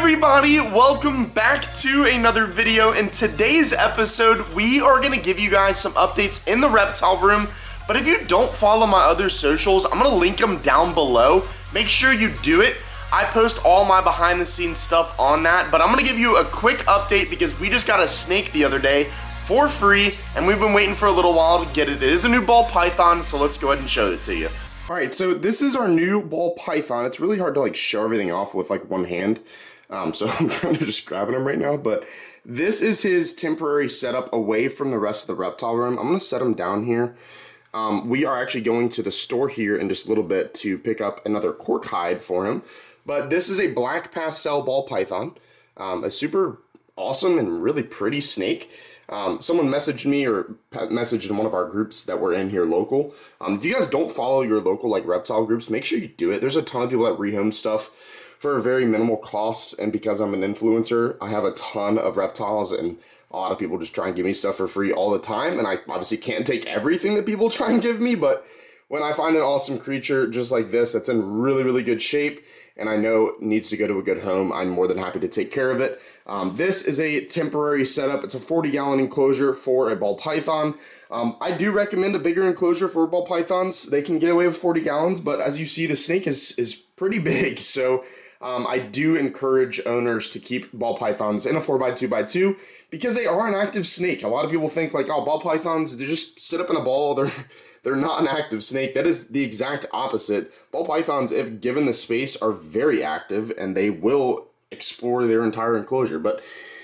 everybody, welcome back to another video. In today's episode, we are going to give you guys some updates in the reptile room. But if you don't follow my other socials, I'm going to link them down below. Make sure you do it. I post all my behind the scenes stuff on that, but I'm going to give you a quick update because we just got a snake the other day for free, and we've been waiting for a little while to get it. It is a new ball python, so let's go ahead and show it to you. All right, so this is our new ball python. It's really hard to like show everything off with like one hand. So I'm kind of just grabbing him right now, but this is his temporary setup away from the rest of the reptile room. I'm gonna set him down here. We are actually going to the store here in just a little bit to pick up another cork hide for him. But this is a black pastel ball python, a super awesome and really pretty snake. Someone messaged me or messaged in one of our groups that we're in here local. If you guys don't follow your local like reptile groups, make sure you do it. There's a ton of people that rehome stuff for very minimal costs, and because I'm an influencer, I have a ton of reptiles, and a lot of people just try and give me stuff for free all the time, and I obviously can't take everything that people try and give me, but when I find an awesome creature just like this that's in really, really good shape, and I know it needs to go to a good home, I'm more than happy to take care of it. This is a temporary setup. It's a 40-gallon enclosure for a ball python. I do recommend a bigger enclosure for ball pythons. They can get away with 40 gallons, but as you see, the snake is pretty big, so I do encourage owners to keep ball pythons in a 4x2x2 because they are an active snake. A lot of people think like, oh, ball pythons, they just sit up in a ball. They're not an active snake. That is the exact opposite. Ball pythons, if given the space, are very active and they will explore their entire enclosure. But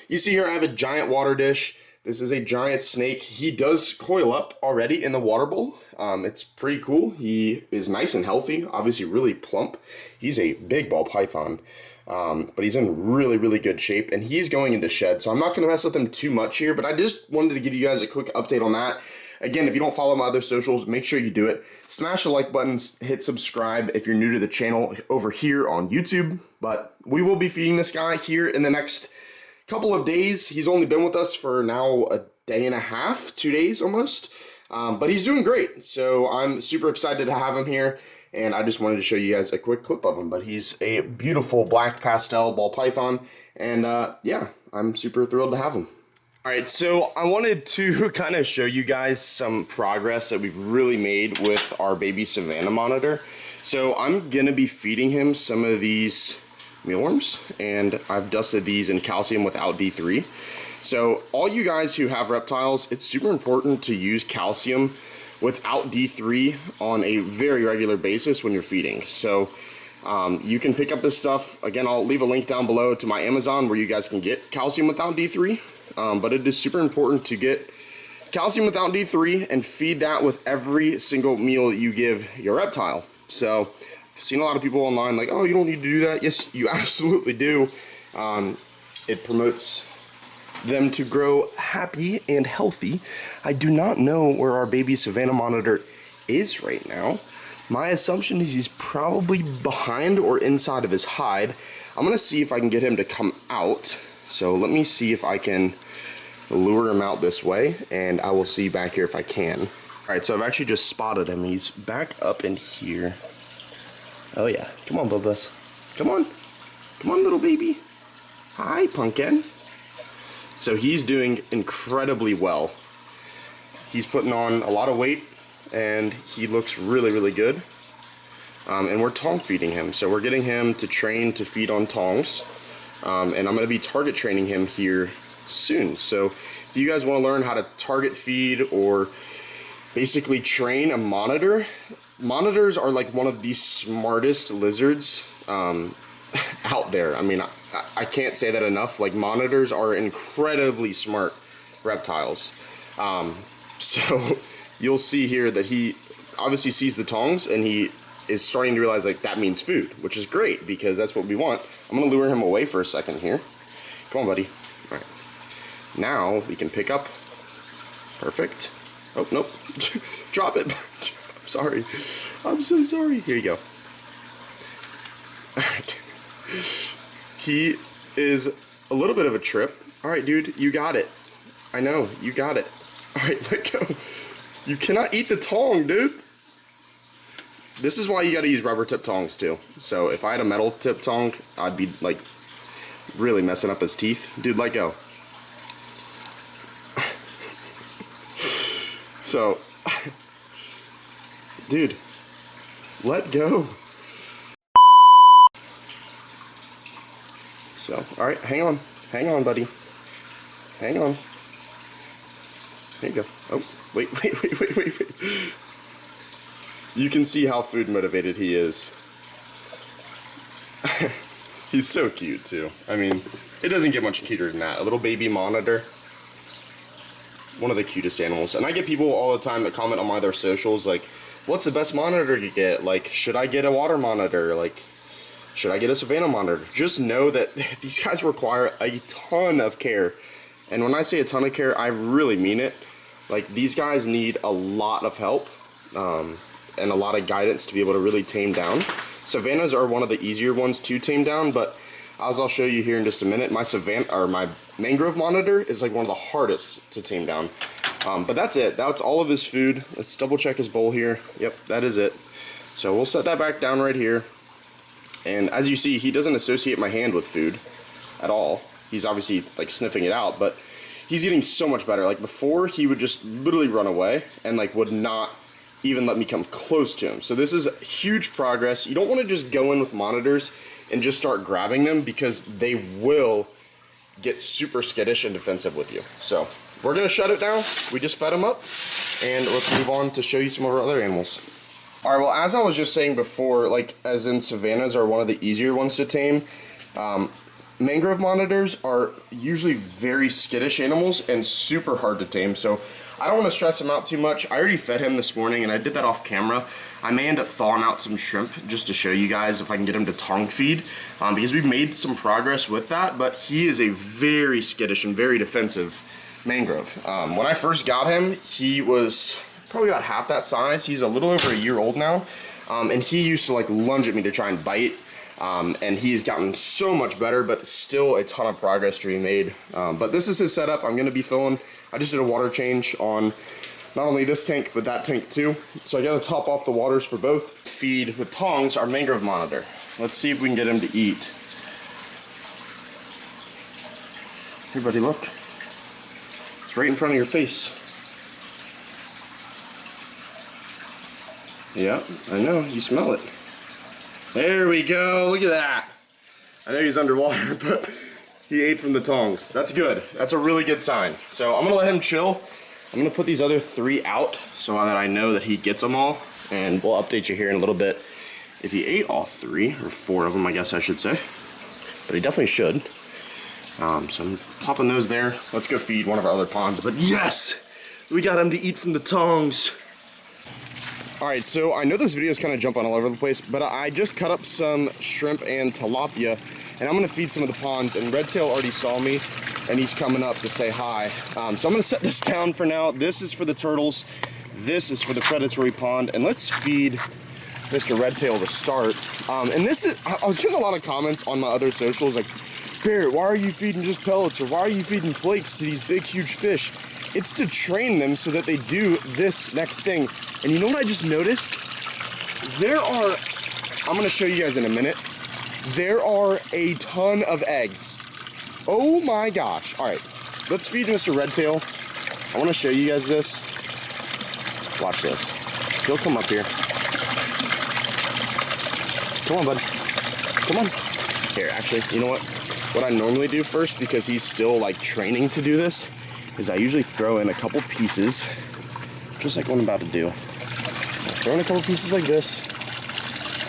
you see here, I have a giant water dish. This is a giant snake. He does coil up already in the water bowl. It's pretty cool. He is nice and healthy, obviously really plump. He's a big ball python, but he's in really, really good shape, and he's going into shed, so I'm not going to mess with him too much here, but I just wanted to give you guys a quick update on that. Again, if you don't follow my other socials, make sure you do it. Smash the like button, hit subscribe if you're new to the channel over here on YouTube, but we will be feeding this guy here in the next couple of days. He's only been with us for now a day and a half, 2 days almost, but he's doing great. So I'm super excited to have him here, and I just wanted to show you guys a quick clip of him. But he's a beautiful black pastel ball python, and yeah, I'm super thrilled to have him. All right, so I wanted to kind of show you guys some progress that we've really made with our baby Savannah monitor. So I'm gonna be feeding him some of these mealworms, and I've dusted these in calcium without D3. So all you guys who have reptiles, it's super important to use calcium without D3 on a very regular basis when you're feeding. So you can pick up this stuff. Again, I'll leave a link down below to my Amazon where you guys can get calcium without D3. But it is super important to get calcium without D3 and feed that with every single meal you give your reptile. So I've seen a lot of people online like, oh, you don't need to do that. Yes, you absolutely do. It promotes them to grow happy and healthy. I do not know where our baby Savannah monitor is right now. My assumption is he's probably behind or inside of his hide. I'm gonna see if I can get him to come out. So let me see if I can lure him out this way, and I will see back here if I can. All right, so I've actually just spotted him. He's back up in here. Oh yeah, come on, Bubba's. Come on. Come on, little baby. Hi, Pumpkin. So he's doing incredibly well. He's putting on a lot of weight, and he looks really, really good. And we're tong feeding him. So we're getting him to train to feed on tongs. And I'm going to be target training him here soon. So if you guys want to learn how to target feed or basically train a monitor, monitors are like one of the smartest lizards out there. I mean, I can't say that enough. Like, monitors are incredibly smart reptiles. So you'll see here that he obviously sees the tongs, and he is starting to realize like that means food, which is great because that's what we want. I'm gonna lure him away for a second here. Come on, buddy. All right. Now we can pick up. Perfect. Oh, nope. Drop it. I'm sorry. I'm so sorry. Here you go. All right. He is a little bit of a trip. All right, dude, you got it. I know, you got it. All right, let go. You cannot eat the tong, dude. This is why you gotta use rubber tip tongs too. So if I had a metal tip tong, I'd be like really messing up his teeth. Dude, let go. So, dude, let go. So, alright, hang on, buddy. Hang on. There you go. Oh, wait. You can see how food motivated he is. He's so cute too. I mean, it doesn't get much cuter than that. A little baby monitor. One of the cutest animals. And I get people all the time that comment on my other socials like, what's the best monitor to get? Like, should I get a water monitor? Like, should I get a Savannah monitor? Just know that these guys require a ton of care. And when I say a ton of care, I really mean it. Like, these guys need a lot of help and a lot of guidance to be able to really tame down. Savannahs are one of the easier ones to tame down, but as I'll show you here in just a minute, my mangrove monitor is like one of the hardest to tame down. But that's it. That's all of his food. Let's double check his bowl here. Yep, that is it. So we'll set that back down right here. And as you see, he doesn't associate my hand with food at all. He's obviously like sniffing it out, but he's getting so much better. Like before, he would just literally run away and like would not even let me come close to him. So this is huge progress. You don't want to just go in with monitors and just start grabbing them because they will get super skittish and defensive with you. So we're gonna shut it down. We just fed him up and let's move on to show you some of our other animals. All right, well, as I was just saying before, like as in Savannahs are one of the easier ones to tame, mangrove monitors are usually very skittish animals and super hard to tame. So I don't want to stress him out too much. I already fed him this morning and I did that off camera. I may end up thawing out some shrimp just to show you guys if I can get him to tongue feed because we've made some progress with that, but he is a very skittish and very defensive mangrove. When I first got him, he was probably about half that size. He's a little over a year old now, and he used to like lunge at me to try and bite, and he's gotten so much better, but still a ton of progress to be made. But this is his setup. I'm gonna be filling. I just did a water change on not only this tank, but that tank too. So I gotta top off the waters for both. Feed with tongs our mangrove monitor. Let's see if we can get him to eat. Here, buddy, look. It's right in front of your face. Yeah, I know, you smell it. There we go, look at that. I know he's underwater, but he ate from the tongs. That's good, that's a really good sign. So I'm gonna let him chill. I'm gonna put these other 3 out so that I know that he gets them all, and we'll update you here in a little bit if he ate all 3, or 4 of them, I guess I should say. But he definitely should. So I'm popping those there. Let's go feed one of our other ponds. But yes, we got him to eat from the tongs. All right, so I know this video is kind of jumping all over the place, but I just cut up some shrimp and tilapia, and I'm gonna feed some of the ponds, and Redtail already saw me, and he's coming up to say hi. So I'm gonna set this down for now. This is for the turtles. This is for the predatory pond, and let's feed Mr. Redtail to start. And this is, I was getting a lot of comments on my other socials, like, Barrett, why are you feeding just pellets, or why are you feeding flakes to these big, huge fish? It's to train them so that they do this next thing. And you know what I just noticed? There are, I'm gonna show you guys in a minute, there are a ton of eggs. Oh my gosh. All right, let's feed Mr. Redtail. I wanna show you guys this. Watch this. He'll come up here. Come on, bud. Come on. Here, actually, you know what? What I normally do first, because he's still like training to do this, is I usually throw in a couple pieces, just like what I'm about to do. I'll throw in a couple pieces like this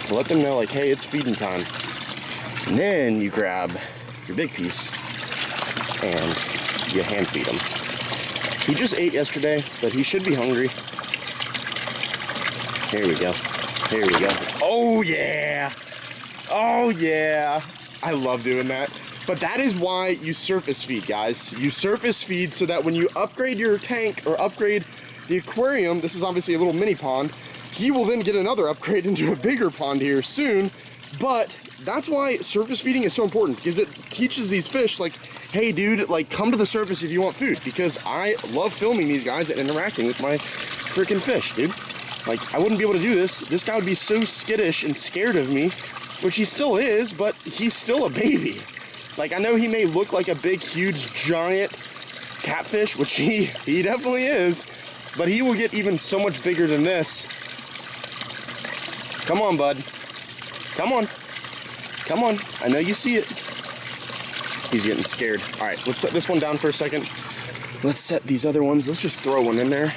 to let them know, like, hey, it's feeding time. And then you grab your big piece and you hand feed him. He just ate yesterday, but he should be hungry. Here we go. Here we go. Oh yeah! Oh yeah! I love doing that. But that is why you surface feed, guys. You surface feed so that when you upgrade your tank or upgrade the aquarium, this is obviously a little mini pond, he will then get another upgrade into a bigger pond here soon. But that's why surface feeding is so important, because it teaches these fish, like, hey dude, like, come to the surface if you want food, because I love filming these guys and interacting with my freaking fish, dude. Like, I wouldn't be able to do this. This guy would be so skittish and scared of me, which he still is, but he's still a baby. Like, I know he may look like a big, huge, giant catfish, which he definitely is, but he will get even so much bigger than this. Come on, bud. Come on. Come on. I know you see it. He's getting scared. All right, let's set this one down for a second. Let's set these other ones. Let's just throw one in there.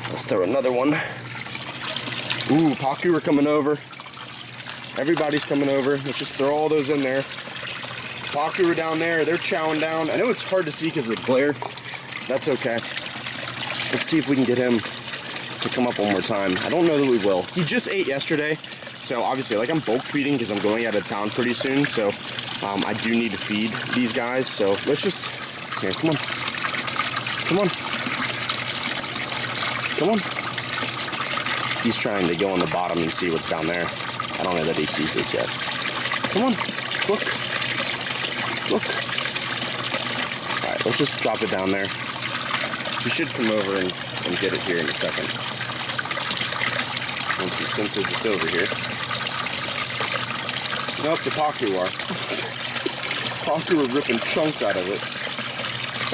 Let's throw another one. Ooh, Paku are coming over. Everybody's coming over. Let's just throw all those in there. Paku are down there. They're chowing down. I know it's hard to see because of the glare. That's okay. Let's see if we can get him to come up one more time. I don't know that we will. He just ate yesterday. So obviously, like, I'm bulk feeding because I'm going out of town pretty soon. So I do need to feed these guys. So let's just, here, come on. Come on. Come on. He's trying to go on the bottom and see what's down there. I don't know that he sees this yet. Come on. Look. Look. All right, let's just drop it down there. He should come over and get it here in a second. Once he senses it's over here. Nope, the Paku are. Paku are ripping chunks out of it.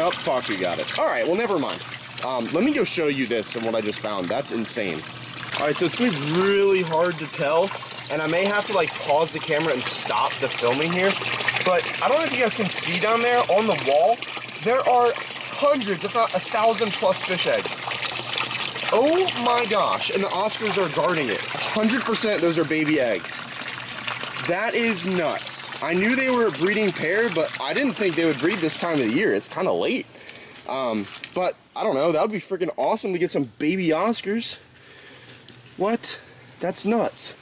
Oh, Paku got it. All right, well, never mind. Let me go show you this and what I just found. That's insane. All right, so it's gonna be really hard to tell, and I may have to like pause the camera and stop the filming here, but I don't know if you guys can see down there on the wall, there are hundreds, if not 1,000 plus fish eggs. Oh my gosh, and the Oscars are guarding it. 100% those are baby eggs. That is nuts. I knew they were a breeding pair, but I didn't think they would breed this time of the year. It's kind of late. But I don't know, that would be freaking awesome to get some baby Oscars. What? That's nuts.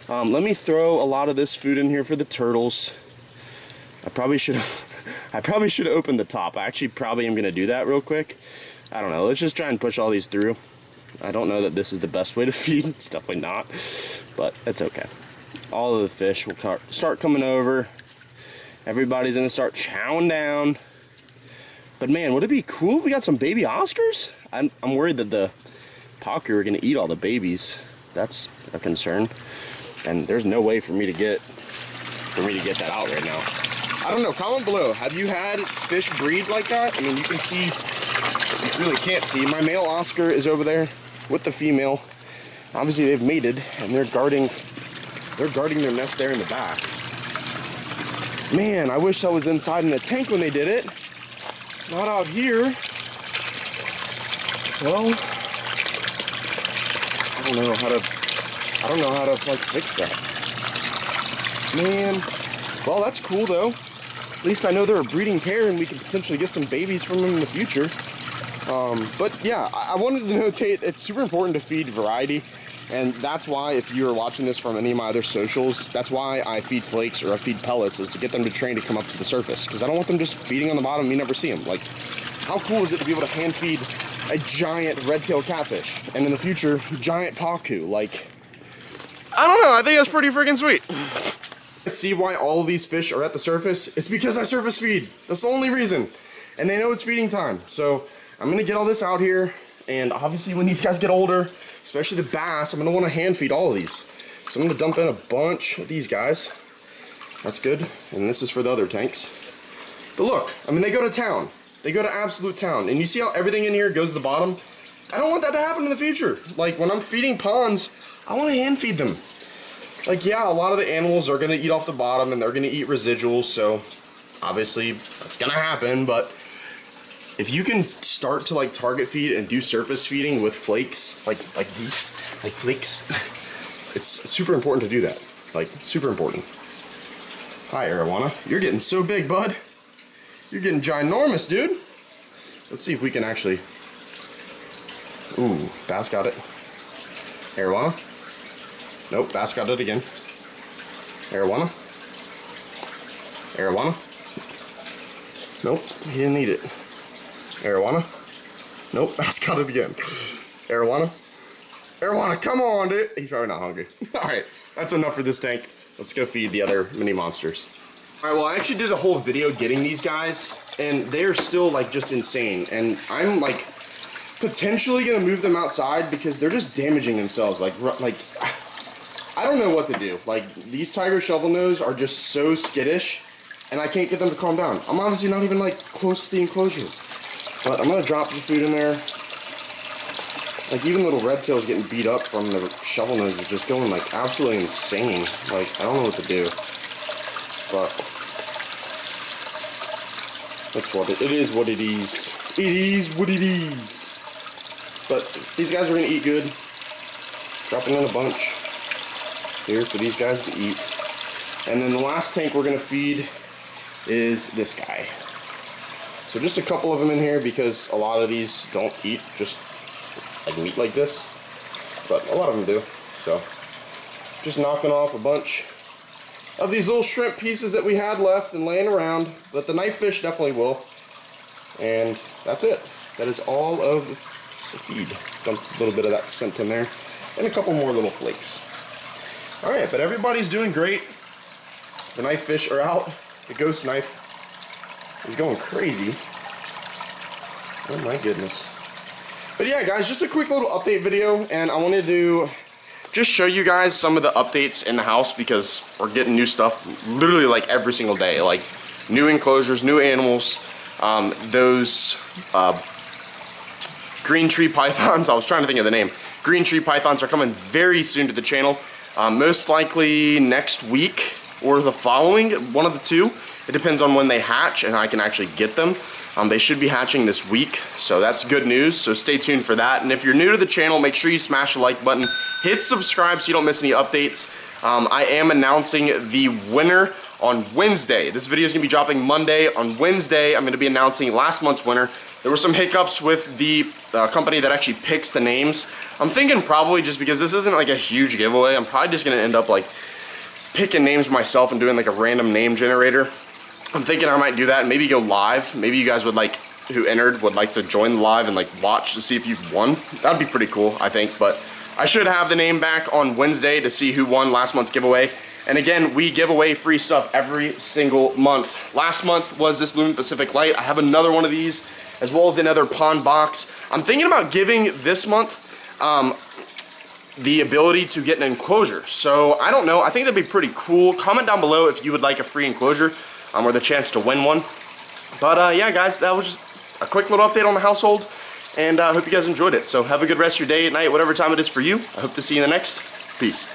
Let me throw a lot of this food in here for the turtles. I probably should have opened the top. I actually probably am gonna do that real quick. I don't know, let's just try and push all these through. I don't know that this is the best way to feed. It's definitely not, but it's okay. All of the fish will start coming over. Everybody's gonna start chowing down. But man, would it be cool if we got some baby Oscars? I'm worried that the Paku are gonna eat all the babies. That's a concern. And there's no way for me to get that out right now. I don't know, comment below, have you had fish breed like that? I mean, you can see, you really can't see. My male Oscar is over there with the female. Obviously they've mated and they're guarding their nest there in the back. Man, I wish I was inside in the tank when they did it. Not out here. Well, I don't know how to like fix that. Man, well, that's cool though. At least I know they're a breeding pair and we can potentially get some babies from them in the future. But yeah, I wanted to notate it's super important to feed variety. And that's why, if you're watching this from any of my other socials, that's why I feed flakes or I feed pellets, is to get them to train to come up to the surface. Because I don't want them just feeding on the bottom and you never see them. Like, how cool is it to be able to hand feed a giant red-tailed catfish? And in the future, giant Paku. Like, I don't know, I think that's pretty freaking sweet. See why all of these fish are at the surface? It's because I surface feed. That's the only reason. And they know it's feeding time. So I'm gonna get all this out here. And obviously when these guys get older, especially the bass, I'm gonna wanna hand feed all of these. So I'm gonna dump in a bunch of these guys. That's good. And this is for the other tanks. But look, I mean, they go to town. They go to absolute town. And you see how everything in here goes to the bottom? I don't want that to happen in the future. Like, when I'm feeding ponds, I wanna hand feed them. Like, yeah, a lot of the animals are gonna eat off the bottom and they're gonna eat residuals, so obviously that's gonna happen, but if you can start to like target feed and do surface feeding with flakes, like these, like flakes, it's super important to do that. Like, super important. Hi, Arowana. You're getting so big, bud. You're getting ginormous, dude. Let's see if we can actually... Ooh, Bass got it. Arowana. Nope, Bass got it again. Arowana. Arowana. Nope, he didn't eat it. Arowana. Nope, Bass got it again. Arowana. Arowana, come on, dude. He's probably not hungry. Alright, that's enough for this tank. Let's go feed the other mini monsters. Alright, well, I actually did a whole video getting these guys, and they're still, like, just insane. And I'm, like, potentially gonna move them outside because they're just damaging themselves. Like, I don't know what to do. Like, these tiger shovelnose are just so skittish. and I can't get them to calm down. I'm obviously not even like close to the enclosure. But I'm gonna drop the food in there. Like even little red tails getting beat up from the shovel nose is just going like absolutely insane. Like I don't know what to do. But that's what it is. What it is. It is what it is. But these guys are gonna eat good. Dropping in a bunch here for these guys to eat. And then the last tank we're gonna feed is this guy. So just a couple of them in here because a lot of these don't eat just like meat like this, but a lot of them do. So just knocking off a bunch of these little shrimp pieces that we had left and laying around, but the knife fish definitely will. And that's it. That is all of the feed. Dump a little bit of that scent in there and a couple more little flakes. All right, but everybody's doing great. The knife fish are out. The ghost knife is going crazy. Oh my goodness. But yeah, guys, just a quick little update video, and I wanted to just show you guys some of the updates in the house because we're getting new stuff literally like every single day, like new enclosures, new animals, those green tree pythons. I was trying to think of the name. Green tree pythons are coming very soon to the channel, most likely next week or the following, one of the two. It depends on when they hatch and I can actually get them. They should be hatching this week, so that's good news, so stay tuned for that. And if you're new to the channel, make sure you smash the like button, hit subscribe so you don't miss any updates. I am announcing the winner on Wednesday. This video is gonna be dropping Monday. On Wednesday, I'm gonna be announcing last month's winner. There were some hiccups with the company that actually picks the names. I'm thinking probably just because this isn't like a huge giveaway, I'm probably just gonna end up like picking names myself and doing like a random name generator. I'm thinking I might do that and maybe go live. Maybe you guys would like, who entered, would like to join the live and like watch to see if you've won. That'd be pretty cool, I think. But I should have the name back on Wednesday to see who won last month's giveaway. And again, we give away free stuff every single month. Last month was this Lumen Pacific Light. I have another one of these, as well as another pond box. I'm thinking about giving this month the ability to get an enclosure. So I don't know, I think that'd be pretty cool. Comment down below if you would like a free enclosure or the chance to win one. But yeah, guys, that was just a quick little update on the household, and I hope you guys enjoyed it. So have a good rest of your day, night, whatever time it is for you. I hope to see you in the next. Peace.